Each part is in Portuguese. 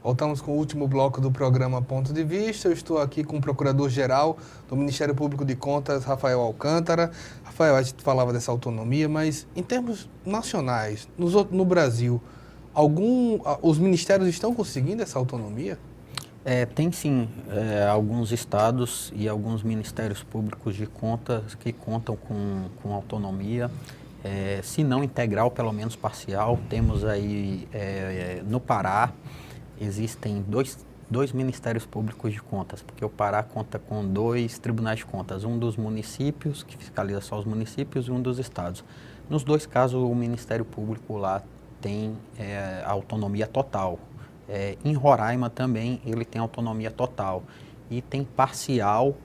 Voltamos com o último bloco do programa Ponto de Vista. Eu estou aqui com o Procurador-Geral do Ministério Público de Contas, Rafael Alcântara. Rafael, a gente falava dessa autonomia, mas em termos nacionais, no Brasil, os ministérios estão conseguindo essa autonomia? Tem sim, alguns estados e alguns ministérios públicos de contas que contam com autonomia, se não integral, pelo menos parcial. Temos aí no Pará, existem dois ministérios públicos de contas, porque o Pará conta com dois tribunais de contas, um dos municípios, que fiscaliza só os municípios, e um dos estados. Nos dois casos, o Ministério Público lá tem autonomia total. Em Roraima também ele tem autonomia total e tem parcial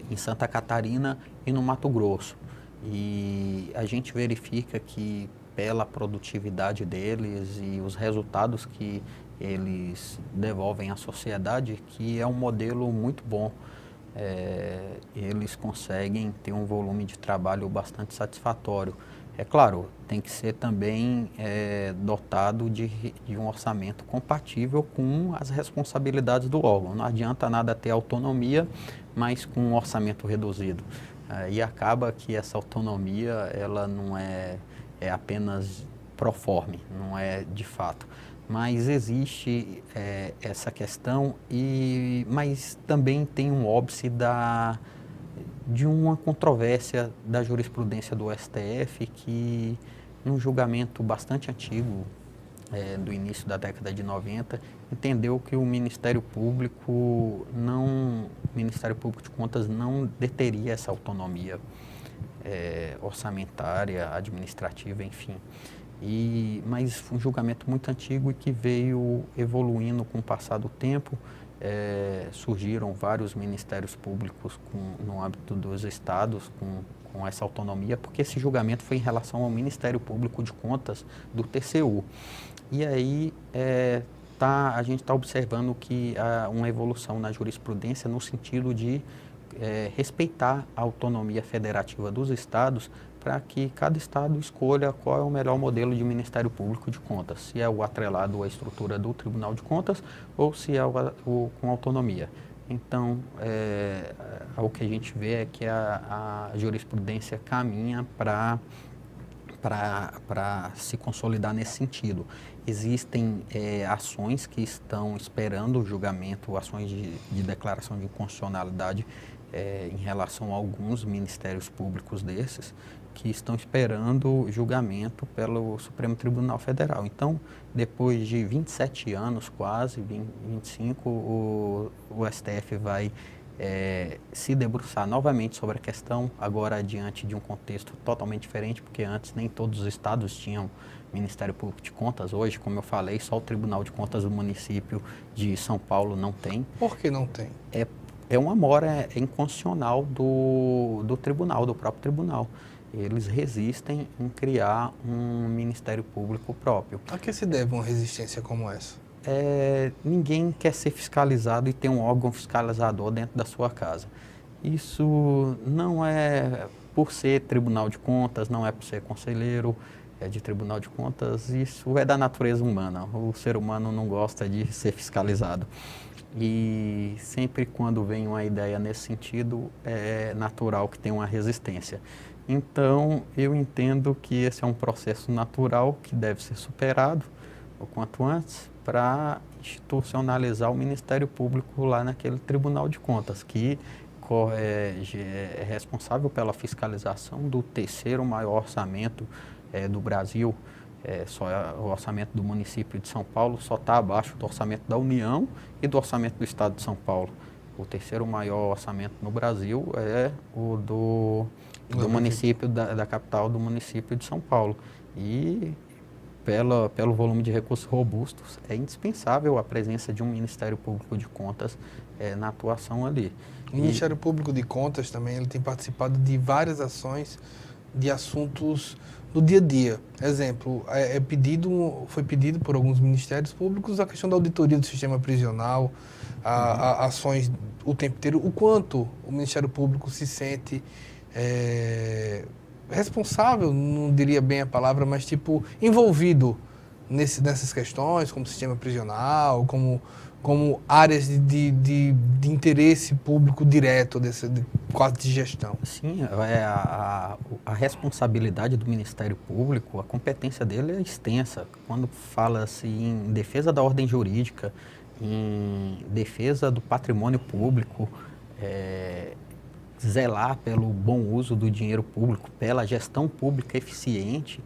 em Santa Catarina e no Mato Grosso. E a gente verifica que pela produtividade deles e os resultados que eles devolvem à sociedade, que é um modelo muito bom. Eles conseguem ter um volume de trabalho bastante satisfatório. É claro, tem que ser também dotado de um orçamento compatível com as responsabilidades do órgão. Não adianta nada ter autonomia, mas com um orçamento reduzido. E acaba que essa autonomia ela não é apenas pro forma, não é de fato. Mas existe essa questão, mas também tem um óbice de uma controvérsia da jurisprudência do STF que, num julgamento bastante antigo, do início da década de 90, entendeu que o Ministério Público de Contas não deteria essa autonomia orçamentária, administrativa, enfim. Mas foi um julgamento muito antigo e que veio evoluindo com o passar do tempo. Surgiram vários ministérios públicos no âmbito dos estados com essa autonomia, porque esse julgamento foi em relação ao Ministério Público de Contas do TCU. E aí a gente está observando que há uma evolução na jurisprudência no sentido de respeitar a autonomia federativa dos estados, para que cada estado escolha qual é o melhor modelo de Ministério Público de Contas, se é o atrelado à estrutura do Tribunal de Contas ou se é o com autonomia. Então, o que a gente vê é que a jurisprudência caminha para se consolidar nesse sentido. Existem ações que estão esperando o julgamento, ações de declaração de inconstitucionalidade em relação a alguns ministérios públicos desses, que estão esperando julgamento pelo Supremo Tribunal Federal. Então, depois de 27 anos, quase, 25, o STF vai se debruçar novamente sobre a questão, agora diante de um contexto totalmente diferente, porque antes nem todos os estados tinham Ministério Público de Contas. Hoje, como eu falei, só o Tribunal de Contas do município de São Paulo não tem. Por que não tem? É uma mora inconstitucional do tribunal, do próprio tribunal. Eles resistem em criar um Ministério Público próprio. A que se deve uma resistência como essa? Ninguém quer ser fiscalizado e ter um órgão fiscalizador dentro da sua casa. Isso não é por ser Tribunal de Contas, não é por ser conselheiro de Tribunal de Contas, isso é da natureza humana. O ser humano não gosta de ser fiscalizado. E sempre quando vem uma ideia nesse sentido, é natural que tenha uma resistência. Então, eu entendo que esse é um processo natural que deve ser superado o quanto antes para institucionalizar o Ministério Público lá naquele Tribunal de Contas, que é responsável pela fiscalização do terceiro maior orçamento do Brasil. O orçamento do município de São Paulo só está abaixo do orçamento da União e do orçamento do Estado de São Paulo. O terceiro maior orçamento no Brasil é o do município, da capital do município de São Paulo. E pelo volume de recursos robustos, é indispensável a presença de um Ministério Público de Contas na atuação ali. O Ministério Público de Contas também ele tem participado de várias ações de assuntos do dia a dia. Exemplo, foi pedido por alguns ministérios públicos a questão da auditoria do sistema prisional, ações o tempo inteiro. O quanto o Ministério Público se sente responsável, não diria bem a palavra, mas tipo envolvido nessas questões, como sistema prisional, como áreas de interesse público direto, quase de gestão? Sim, a responsabilidade do Ministério Público, a competência dele é extensa. Quando fala-se em defesa da ordem jurídica, em defesa do patrimônio público, zelar pelo bom uso do dinheiro público, pela gestão pública eficiente,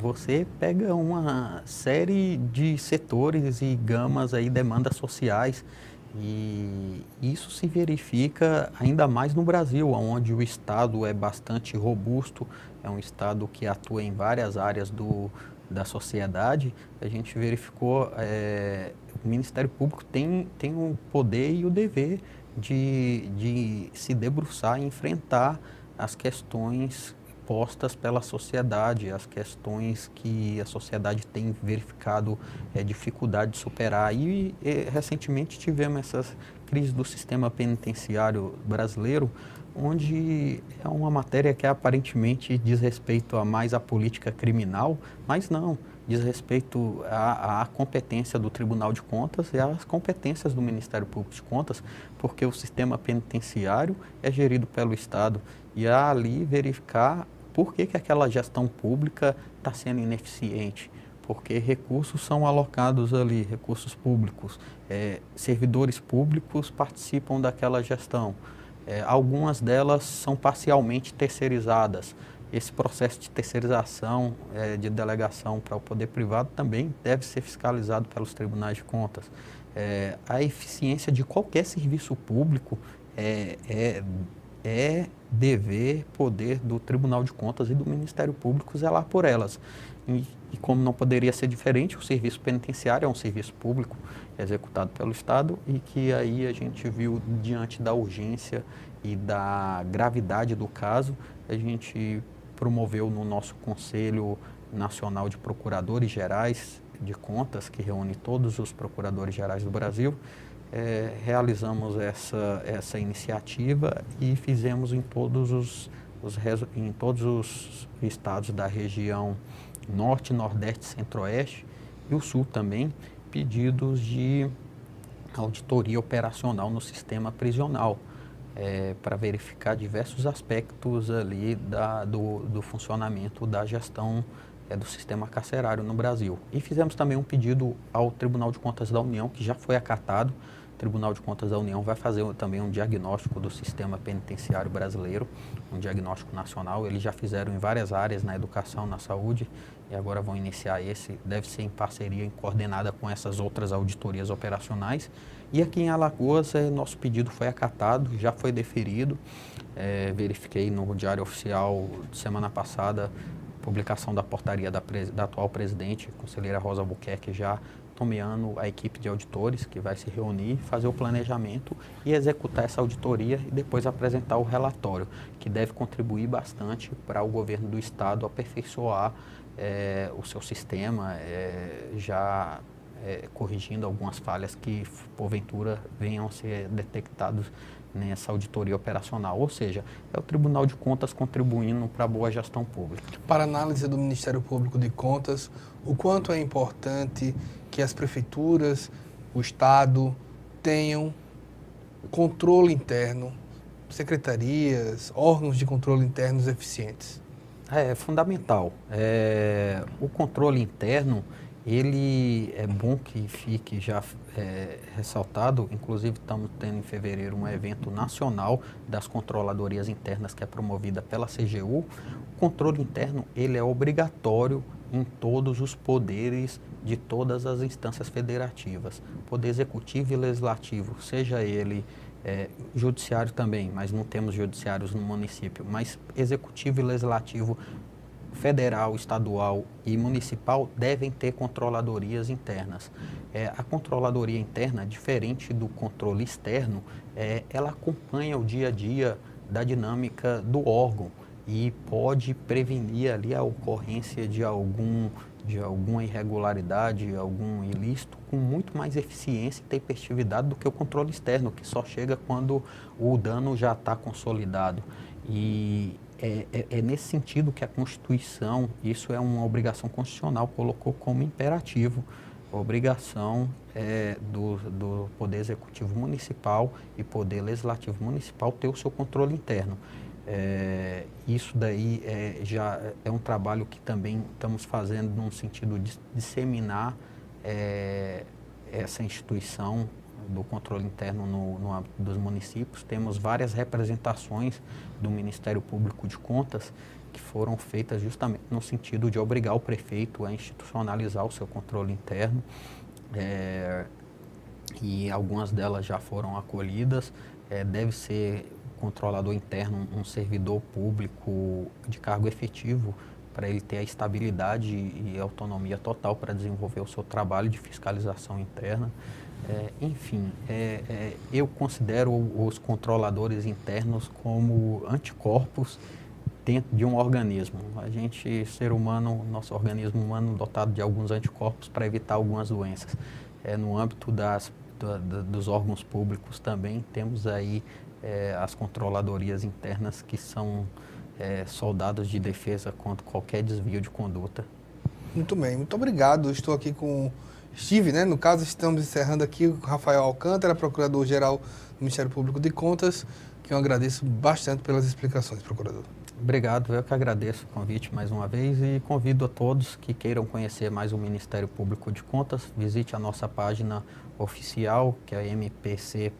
você pega uma série de setores e gamas aí, demandas sociais, e isso se verifica ainda mais no Brasil, onde o Estado é bastante robusto, é um Estado que atua em várias áreas da sociedade. A gente verificou, o Ministério Público tem o poder e o dever de se debruçar e enfrentar as questões postas pela sociedade, as questões que a sociedade tem verificado dificuldade de superar. E recentemente tivemos essas crises do sistema penitenciário brasileiro, onde é uma matéria que aparentemente diz respeito a mais à política criminal, mas não, diz respeito à competência do Tribunal de Contas e às competências do Ministério Público de Contas, porque o sistema penitenciário é gerido pelo Estado e ali verificar por que aquela gestão pública está sendo ineficiente, porque recursos são alocados ali, recursos públicos, servidores públicos participam daquela gestão, algumas delas são parcialmente terceirizadas. Esse processo de terceirização, de delegação para o poder privado também deve ser fiscalizado pelos tribunais de contas. A eficiência de qualquer serviço público é dever, poder do Tribunal de Contas e do Ministério Público zelar por elas. E como não poderia ser diferente, o serviço penitenciário é um serviço público executado pelo Estado e que aí a gente viu, diante da urgência e da gravidade do caso, a gente promoveu no nosso Conselho Nacional de Procuradores Gerais de Contas, que reúne todos os procuradores gerais do Brasil, realizamos essa iniciativa e fizemos em todos os estados da região Norte, Nordeste, Centro-Oeste e o Sul também, pedidos de auditoria operacional no sistema prisional, para verificar diversos aspectos ali do funcionamento da gestão do sistema carcerário no Brasil. E fizemos também um pedido ao Tribunal de Contas da União, que já foi acatado. O Tribunal de Contas da União vai fazer também um diagnóstico do sistema penitenciário brasileiro, um diagnóstico nacional. Eles já fizeram em várias áreas, na educação, na saúde, e agora vão iniciar esse. Deve ser em parceria, coordenada com essas outras auditorias operacionais. E aqui em Alagoas, nosso pedido foi acatado, já foi deferido. Verifiquei no Diário Oficial, semana passada, publicação da portaria da atual presidente, conselheira Rosa Albuquerque, já nomeando a equipe de auditores que vai se reunir, fazer o planejamento e executar essa auditoria e depois apresentar o relatório, que deve contribuir bastante para o governo do Estado aperfeiçoar o seu sistema, já corrigindo algumas falhas que, porventura, venham a ser detectadas nessa auditoria operacional. Ou seja, é o Tribunal de Contas contribuindo para a boa gestão pública. Para a análise do Ministério Público de Contas, o quanto é importante que as prefeituras, o Estado, tenham controle interno, secretarias, órgãos de controle internos eficientes? É fundamental. O controle interno, ele é bom que fique já ressaltado. Inclusive, estamos tendo em fevereiro um evento nacional das controladorias internas que é promovida pela CGU. O controle interno, ele é obrigatório em todos os poderes de todas as instâncias federativas. Poder executivo e legislativo, seja ele judiciário também, mas não temos judiciários no município, mas executivo e legislativo federal, estadual e municipal devem ter controladorias internas. A controladoria interna, diferente do controle externo, ela acompanha o dia a dia da dinâmica do órgão e pode prevenir ali a ocorrência de alguma irregularidade, algum ilícito, com muito mais eficiência e tempestividade do que o controle externo, que só chega quando o dano já está consolidado. E É nesse sentido que a Constituição, isso é uma obrigação constitucional, colocou como imperativo a obrigação do Poder Executivo Municipal e Poder Legislativo Municipal ter o seu controle interno. Isso daí já é um trabalho que também estamos fazendo num sentido de disseminar essa instituição do controle interno no âmbito dos municípios. Temos várias representações do Ministério Público de Contas que foram feitas justamente no sentido de obrigar o prefeito a institucionalizar o seu controle interno, e algumas delas já foram acolhidas. Deve ser controlador interno um servidor público de cargo efetivo, para ele ter a estabilidade e autonomia total para desenvolver o seu trabalho de fiscalização interna. Enfim, eu considero os controladores internos como anticorpos dentro de um organismo. A gente, ser humano, nosso organismo humano dotado de alguns anticorpos para evitar algumas doenças. No âmbito dos órgãos públicos também temos aí as controladorias internas, que são soldados de defesa contra qualquer desvio de conduta. Muito bem, muito obrigado. Estou aqui com Estive, né? No caso, estamos encerrando aqui o Rafael Alcântara, Procurador-Geral do Ministério Público de Contas, que eu agradeço bastante pelas explicações, procurador. Obrigado, eu que agradeço o convite mais uma vez e convido a todos que queiram conhecer mais o Ministério Público de Contas, visite a nossa página oficial, que é mpc.al.gov.br,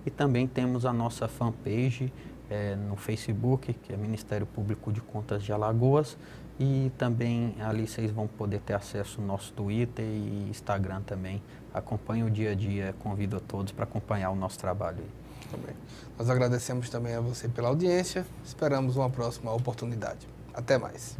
e também temos a nossa fanpage no Facebook, que é Ministério Público de Contas de Alagoas, e também ali vocês vão poder ter acesso ao nosso Twitter e Instagram também. Acompanhe o dia a dia, convido a todos para acompanhar o nosso trabalho aí. Também. Nós agradecemos também a você pela audiência, esperamos uma próxima oportunidade. Até mais.